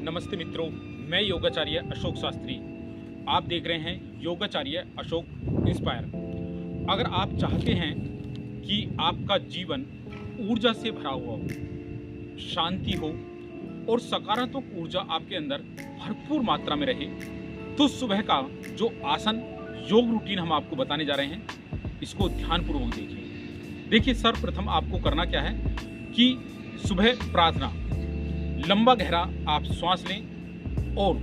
नमस्ते मित्रों, मैं योगाचार्य अशोक शास्त्री। आप देख रहे हैं योगाचार्य अशोक इंस्पायर। अगर आप चाहते हैं कि आपका जीवन ऊर्जा से भरा हुआ हो, शांति हो और सकारात्मक ऊर्जा आपके अंदर भरपूर मात्रा में रहे, तो सुबह का जो आसन योग रूटीन हम आपको बताने जा रहे हैं, इसको ध्यानपूर्वक देखिए। सर्वप्रथम आपको करना क्या है कि सुबह प्रार्थना, लंबा गहरा आप श्वास लें और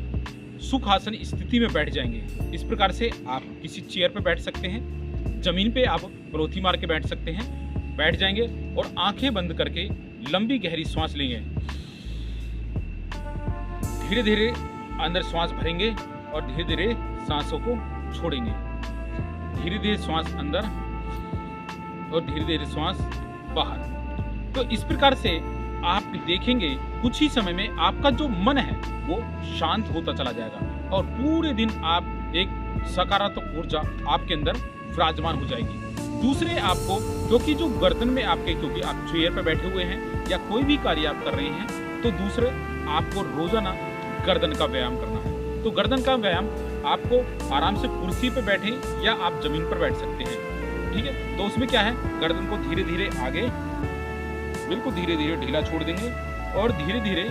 सुखासन स्थिति में बैठ जाएंगे। इस प्रकार से आप किसी चेयर पर बैठ सकते हैं, जमीन पे आप परोथी मार के बैठ सकते हैं, बैठ जाएंगे और आंखें बंद करके लंबी गहरी श्वास लेंगे। धीरे धीरे अंदर श्वास भरेंगे और धीरे धीरे सांसों को छोड़ेंगे। धीरे धीरे श्वास अंदर और धीरे धीरे श्वास बाहर। तो इस प्रकार से आप देखेंगे कुछ ही समय में आपका जो मन है वो शांत होता चला जाएगा और पूरे दिन आप एक सकारात्मक ऊर्जा आपके अंदर विराजमान हो जाएगी। दूसरे आपको, क्योंकि जो गर्दन में आपके, क्योंकि आप चेयर पर बैठे हुए हैं या कोई भी कार्य आप कर रहे हैं, तो दूसरे आपको रोजाना गर्दन का व्यायाम करना है। तो गर्दन का व्यायाम आपको आराम से कुर्सी पर बैठे या आप जमीन पर बैठ सकते हैं, ठीक है। तो उसमें क्या है, गर्दन को धीरे धीरे आगे, बिल्कुल धीरे धीरे ढीला छोड़ देंगे और धीरे धीरे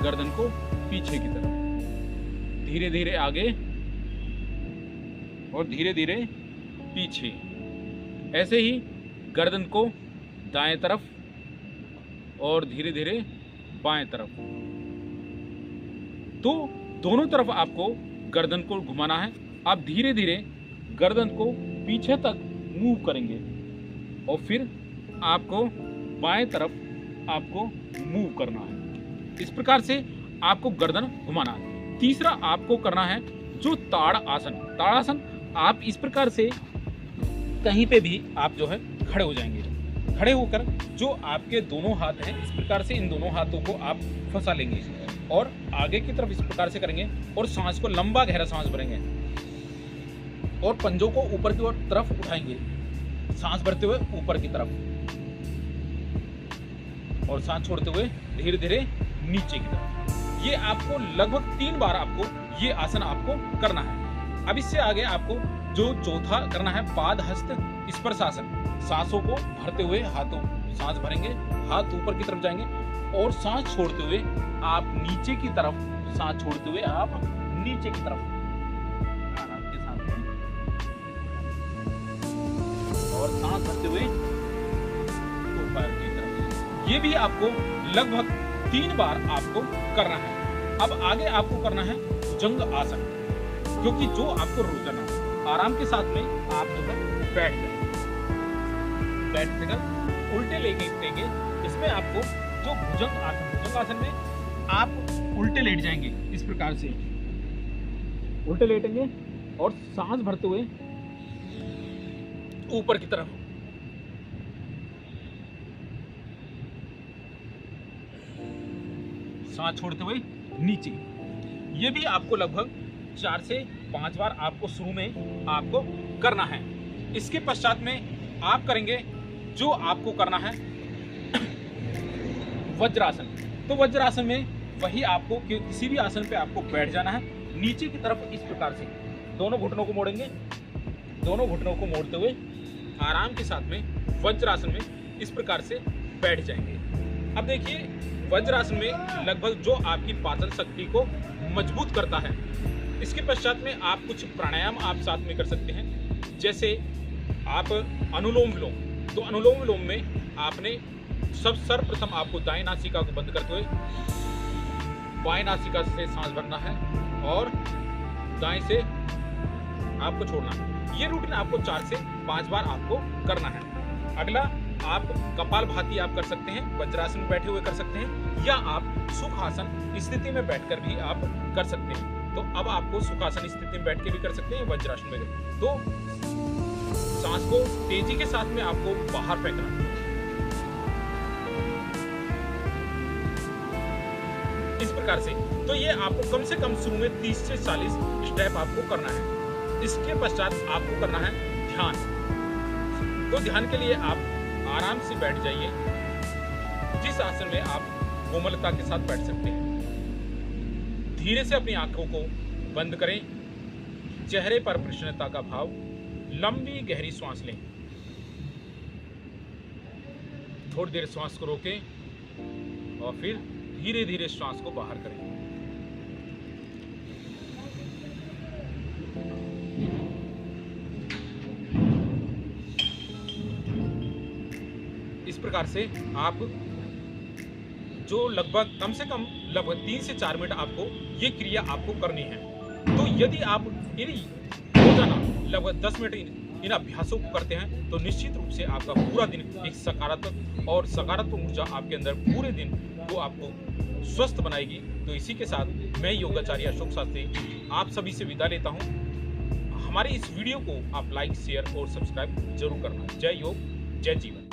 गर्दन को पीछे की तरफ, धीरे धीरे आगे और धीरे धीरे पीछे। ऐसे ही गर्दन को दाएं तरफ और धीरे धीरे बाएं तरफ। तो दोनों तरफ आपको गर्दन को घुमाना है। आप धीरे धीरे गर्दन को पीछे तक मूव करेंगे और फिर आपको बाएं तरफ आपको मूव करना है। इस प्रकार से आपको गर्दन घुमाना है। तीसरा आपको करना है जो ताड़ आसन। ताड़ आसन आप इस प्रकार से कहीं पे भी आप जो है खड़े हो जाएंगे। खड़े होकर जो आपके दोनों हाथ हैं, इस प्रकार से इन दोनों हाथों को आप फंसा लेंगे और आगे की तरफ इस प्रकार से करेंगे और सांस को लंबा गहरा सांस भरेंगे और पंजों को ऊपर की तरफ उठाएंगे, सांस भरते हुए ऊपर की तरफ और सांस छोड़ते हुए धीरे धीरे नीचे की तरफ। ये आपको लगभग 3 बार आपको ये आसन आपको करना है। अब इससे आगे आपको जो चौथा करना है पाद हस्त स्पर्शासन। सांसों को भरते हुए हाथों सांस भरेंगे, हाथ ऊपर की तरफ जाएंगे और सांस छोड़ते हुए आप नीचे की तरफ, सांस छोड़ते हुए आप नीचे की तरफ आराम के साथ में और सांस भरते हुए ऊपर की तरफ। ये भी आपको लगभग 3 बार आपको करना है। अब आगे आपको करना है भुजंग आसन, क्योंकि जो आपको रोजाना आराम के साथ में आप जो है बैठ जाएंगे, बैठ कर उल्टे लेंगे। इसमें आपको जो भुजंग आसन में आप उल्टे लेट जाएंगे। इस प्रकार से उल्टे लेटेंगे और सांस भरते हुए ऊपर की तरफ, सांस छोड़ते हुए नीचे। ये भी आपको लगभग 4 से 5 बार आपको शुरू में आपको करना है। इसके पश्चात में आप करेंगे जो आपको करना है वज्रासन। तो वज्रासन में वही आपको किसी भी आसन पे आपको बैठ जाना है, नीचे की तरफ इस प्रकार से दोनों घुटनों को मोड़ेंगे। दोनों घुटनों को मोड़ते हुए आराम के साथ में वज्रासन में इस प्रकार से बैठ जाएंगे। अब देखिए, वज्रासन में लगभग जो आपकी पाचन शक्ति को मजबूत करता है। इसके पश्चात में आप कुछ प्राणायाम आप साथ में कर सकते हैं, जैसे आप अनुलोम विलोम। तो अनुलोम विलोम में आपने सर्वप्रथम आपको दाएं नासिका को बंद करते हुए बाएं नासिका से सांस भरना है और दाएं से आपको छोड़ना है। ये रूटीन आपको 4 से 5 बार आपको करना है। अगला आप कपालभाति आप कर सकते हैं, वज्रासन में बैठे हुए कर सकते हैं, या आप सुखासन स्थिति में बैठकर भी आप कर सकते हैं। तो अब आपको सुखासन स्थिति में बैठ के भी कर सकते हैं, वज्रासन में। तो सांस को तेजी के साथ में आपको बाहर फेंकना है। इस प्रकार से तो ये आपको कम से कम शुरू में 30 से 40 स्टेप आपको करना है। इसके पश्चात आपको करना है ध्यान। तो ध्यान के लिए आप आराम से बैठ जाइए। जिस आसन में आप कोमलता के साथ बैठ सकते हैं। धीरे से अपनी आंखों को बंद करें, चेहरे पर प्रसन्नता का भाव, लंबी गहरी सांस लें, थोड़ी देर श्वास को रोकें और फिर धीरे धीरे श्वास को बाहर करें। इस प्रकार से आप जो लगभग कम से कम लगभग 3 से 4 मिनट आपको ये क्रिया आपको करनी है। तो यदि आप रोजाना लगभग 10 मिनट इन अभ्यासों को करते हैं तो निश्चित रूप से आपका पूरा दिन एक सकारात्मक ऊर्जा आपके अंदर पूरे दिन वो आपको स्वस्थ बनाएगी। तो इसी के साथ मैं योगाचार्य अशोक शास्त्री आप सभी से विदा लेता हूँ। हमारे इस वीडियो को आप लाइक, शेयर और सब्सक्राइब जरूर करना। जय योग, जय जीवन।